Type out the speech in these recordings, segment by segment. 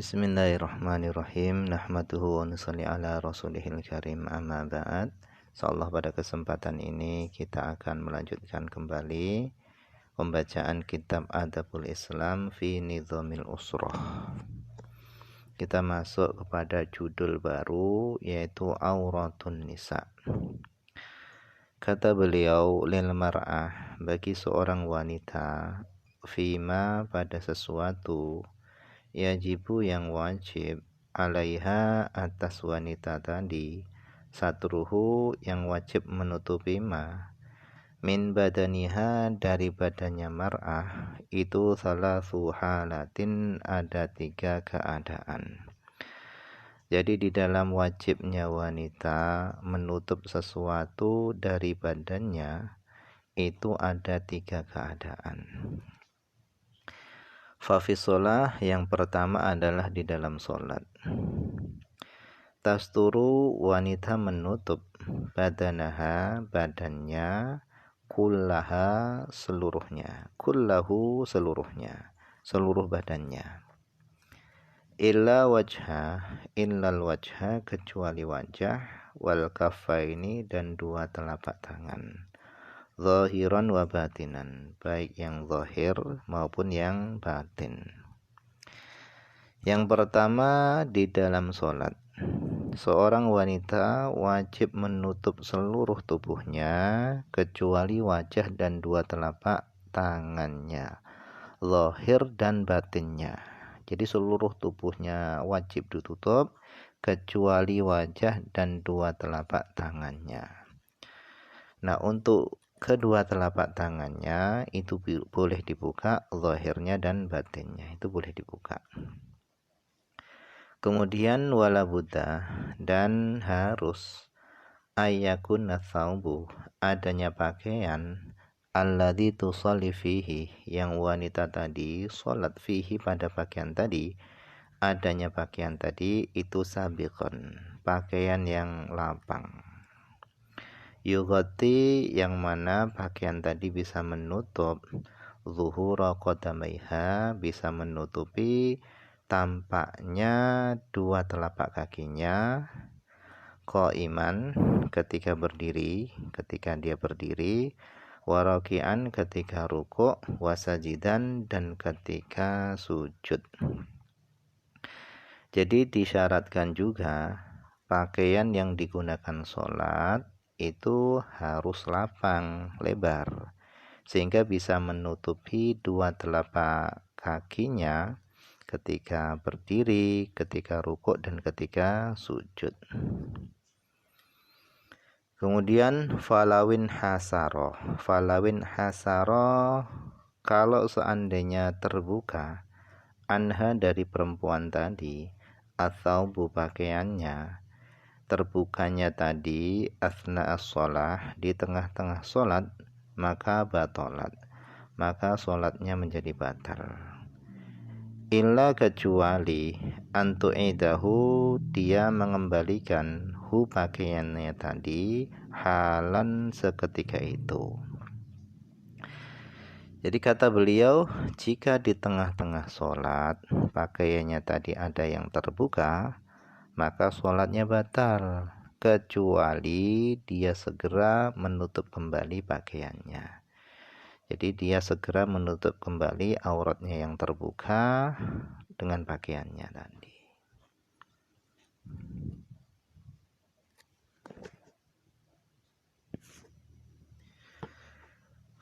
Bismillahirrahmanirrahim. Nahmaduhu wa nusalli ala rasulihil karim, amma ba'd. Insyaallah pada kesempatan ini kita akan melanjutkan kembali pembacaan kitab Adabul Islam fi Nizamil Usrah. Kita masuk kepada judul baru, yaitu Auratun Nisa. Kata beliau, lil mar'ah, bagi seorang wanita, fima, pada sesuatu, yajibu, yang wajib, alaiha, atas wanita tadi, satruhu, yang wajib menutupi ma, min badaniha, dari badannya mar'ah, itu salasu halatin, ada 3 keadaan. Jadi di dalam wajibnya wanita menutup sesuatu dari badannya itu ada 3 keadaan. Fafisolah, yang pertama adalah di dalam sholat. Tasturu, wanita menutup, badanaha, badannya, kullaha, seluruhnya, kullahu, seluruhnya, seluruh badannya. Illa wajha, illal wajha, kecuali wajah, wal kaffaini, dan 2 telapak tangan, zahiran wa batinan, baik yang zahir maupun yang batin. Yang pertama, di dalam sholat, seorang wanita wajib menutup seluruh tubuhnya kecuali wajah dan 2 telapak tangannya, zahir dan batinnya. Jadi seluruh tubuhnya wajib ditutup kecuali wajah dan 2 telapak tangannya. Nah, untuk kedua telapak tangannya itu boleh dibuka, zahirnya dan batinnya itu boleh dibuka. Kemudian wala budda, dan harus, ayyakun tsaubu, adanya pakaian, alladzi tusalli fihi, yang wanita tadi salat fihi, pada pakaian tadi, adanya pakaian tadi itu sabiqon, pakaian yang lapang. Yughati, yang mana pakaian tadi bisa menutup, zuhura qadamaiha, bisa menutupi tampaknya 2 telapak kakinya, qaiman, ketika dia berdiri, warakian, ketika rukuk, wasajidan, dan ketika sujud. Jadi disyaratkan juga pakaian yang digunakan sholat itu harus lapang, lebar, sehingga bisa menutupi 2 telapak kakinya ketika berdiri, ketika rukuk, dan ketika sujud. Kemudian falawin hasaro, kalau seandainya terbuka, anha, dari perempuan tadi, atau pakaiannya, terbukanya tadi asna as-sholah, di tengah-tengah sholat, maka batolat, maka sholatnya menjadi batal. Illa, kecuali, antu'idahu, dia mengembalikan hu, pakaiannya tadi, halan, seketika itu. Jadi kata beliau, jika di tengah-tengah sholat pakaiannya tadi ada yang terbuka, maka sholatnya batal, kecuali dia segera menutup kembali pakaiannya. Jadi dia segera menutup kembali auratnya yang terbuka dengan pakaiannya tadi.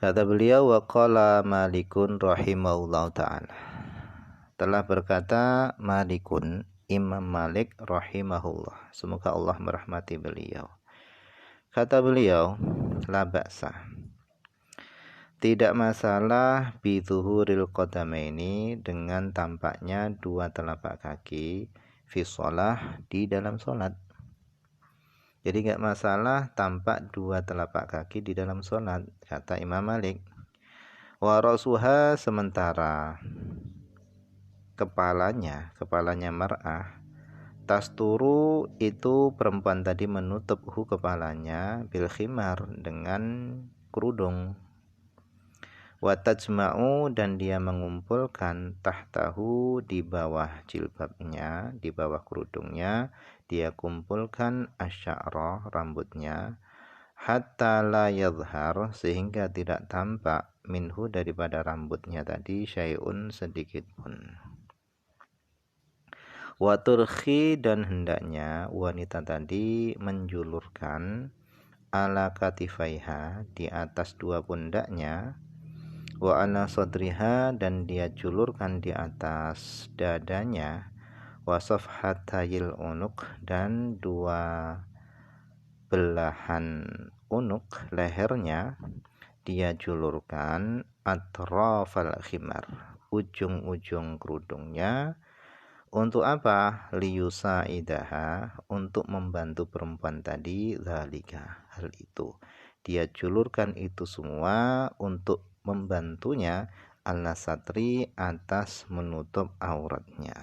Kata beliau, wa qala Malikun rahimahullahu ta'ala, telah berkata Malikun, Imam Malik rahimahullah, semoga Allah merahmati beliau. Kata beliau, la ba'sa, tidak masalah, bizuhuril qadamaini, dengan tampaknya 2 telapak kaki, fi sholah, di dalam sholat. Jadi enggak masalah tampak 2 telapak kaki di dalam sholat, kata Imam Malik. Wa rasuha, sementara kepalanya mar'ah, tasturu, itu perempuan tadi menutup kepalanya, bil khimar, dengan kerudung. Wa tajma'u, dan dia mengumpulkan tahtahu, di bawah jilbabnya, di bawah kerudungnya, dia kumpulkan asy'ara, rambutnya, hatta la yadhhar, sehingga tidak tampak, minhu, daripada rambutnya tadi, syai'un, sedikit pun. Wa turkhi, dan hendaknya wanita tadi menjulurkan ala katifaiha, di atas dua pundaknya, wa ala sadriha, dan dia julurkan di atas dadanya, wa safhatayil unuk, dan dua belahan unuk, lehernya, dia julurkan atrafal khimar, ujung-ujung kerudungnya. Untuk apa? Liyusa idaha, untuk membantu perempuan tadi, zalika, hal itu. Dia julurkan itu semua untuk membantunya, ala satri, atas menutup auratnya.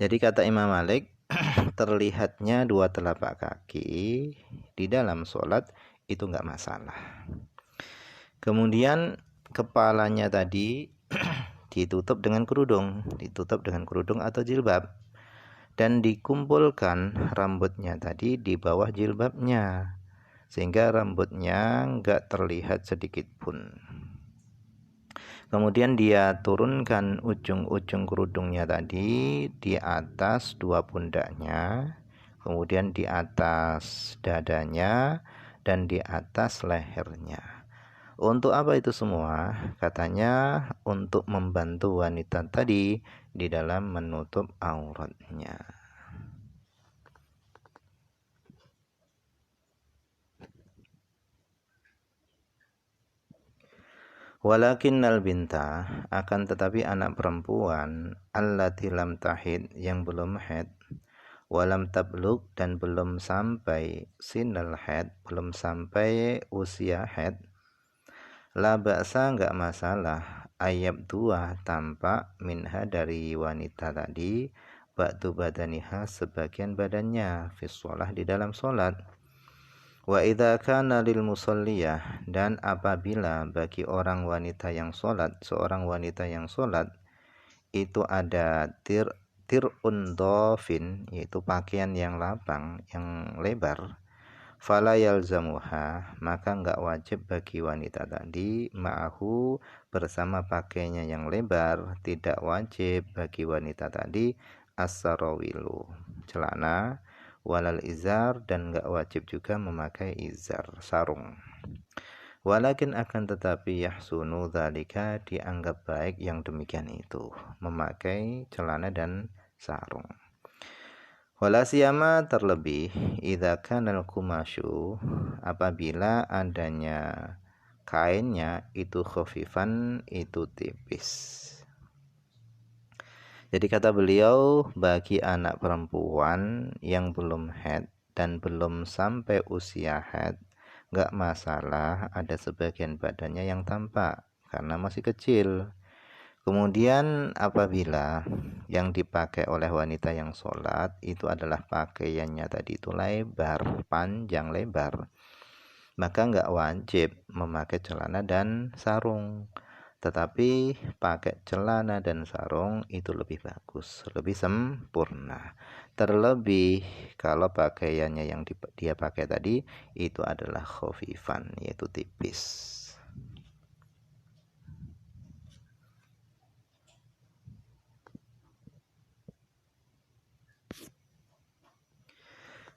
Jadi kata Imam Malik, terlihatnya dua telapak kaki di dalam sholat itu enggak masalah. Kemudian kepalanya tadi ditutup dengan kerudung atau jilbab, dan dikumpulkan rambutnya tadi di bawah jilbabnya, sehingga rambutnya enggak terlihat sedikit pun. Kemudian dia turunkan ujung-ujung kerudungnya tadi di atas dua pundaknya, kemudian di atas dadanya, dan di atas lehernya. Untuk apa itu semua? Katanya untuk membantu wanita tadi di dalam menutup auratnya. Walakinnal binta, akan tetapi anak perempuan, allati lam tahid, yang belum haid, walam tablug, dan belum sampai sinal haid, belum sampai usia haid, la ba'sa, enggak masalah, ayab dua, tampak, minha, dari wanita tadi, ba'du badaniha, sebagian badannya, fi sholah, di dalam sholat. Wa idza kana lil musalliyah, dan apabila bagi seorang wanita yang sholat itu ada tir'un dhafin, yaitu pakaian yang lapang, yang lebar, fala yalzamuha, maka enggak wajib bagi wanita tadi, ma'ahu, bersama pakaiannya yang lebar, tidak wajib bagi wanita tadi as-sarawilu, celana, walal izar, dan enggak wajib juga memakai izar, sarung. Walakin, akan tetapi, yahsunu dzalika, dianggap baik yang demikian itu, memakai celana dan sarung. Wala siyama, terlebih, idza kanal kumasyu, apabila adanya kainnya itu khafifan, itu tipis. Jadi kata beliau, bagi anak perempuan yang belum haid dan belum sampai usia haid, enggak masalah ada sebagian badannya yang tampak karena masih kecil. Kemudian apabila yang dipakai oleh wanita yang sholat itu adalah pakaiannya tadi itu lebar, panjang lebar, maka enggak wajib memakai celana dan sarung. Tetapi pakai celana dan sarung itu lebih bagus, lebih sempurna. Terlebih kalau pakaiannya yang dia pakai tadi itu adalah khafifan, yaitu tipis.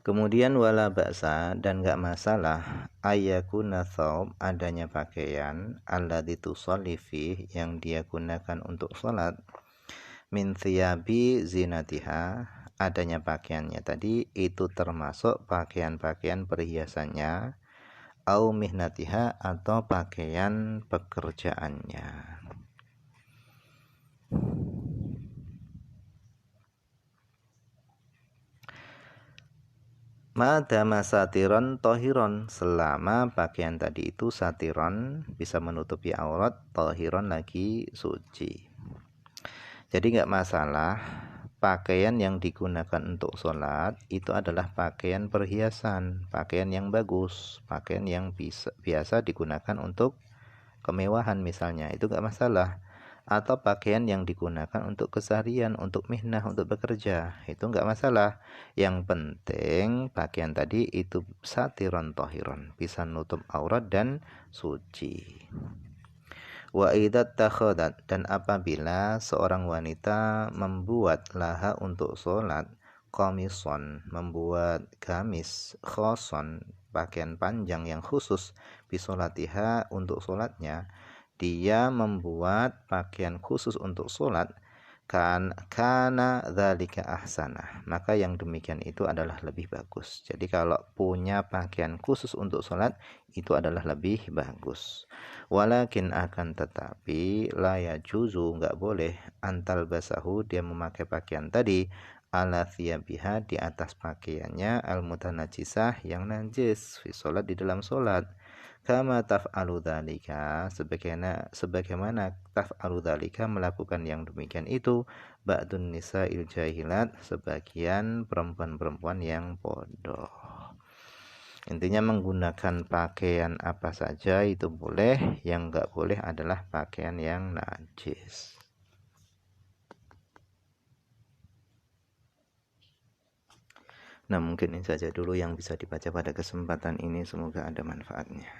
Kemudian wala ba'sa, dan enggak masalah, ayyakuna thawb, adanya pakaian, alladzi tusalli fih, yang dia gunakan untuk salat, min thiyabi zinatiha, adanya pakaiannya tadi itu termasuk pakaian-pakaian perhiasannya, au mihnatiha, atau pakaian pekerjaannya. Madama satiron tohiron, selama pakaian tadi itu satiron, bisa menutupi aurat, tohiron, lagi suci. Jadi enggak masalah pakaian yang digunakan untuk sholat itu adalah pakaian perhiasan, pakaian yang bagus, pakaian yang biasa digunakan untuk kemewahan misalnya, itu nggak masalah. Atau pakaian yang digunakan untuk keseharian, untuk mihnah, untuk bekerja, itu nggak masalah. Yang penting pakaian tadi itu satiron tohiron, bisa nutup aurat dan suci. Wa idat takhadat, dan apabila seorang wanita membuat laha untuk sholat, komison, membuat gamis, khoson, pakaian panjang yang khusus, bisolatiha, untuk sholatnya, dia membuat pakaian khusus untuk sholat, kana dzalika ahsanah, maka yang demikian itu adalah lebih bagus. Jadi kalau punya pakaian khusus untuk sholat itu adalah lebih bagus. Walakin, akan tetapi, la yajuzu, enggak boleh, antal basahu, dia memakai pakaian tadi, ala thiyabiha, di atas pakaiannya, al mutanajisah, yang najis, fi sholat, di dalam sholat. Kama taf'alu dzalika, sebagaimana taf'alu dzalika, melakukan yang demikian itu, ba'dun nisa'il jahilat, sebagian perempuan-perempuan yang bodoh. Intinya menggunakan pakaian apa saja itu boleh, yang enggak boleh adalah pakaian yang najis. Nah, mungkin ini saja dulu yang bisa dibaca pada kesempatan ini, semoga ada manfaatnya.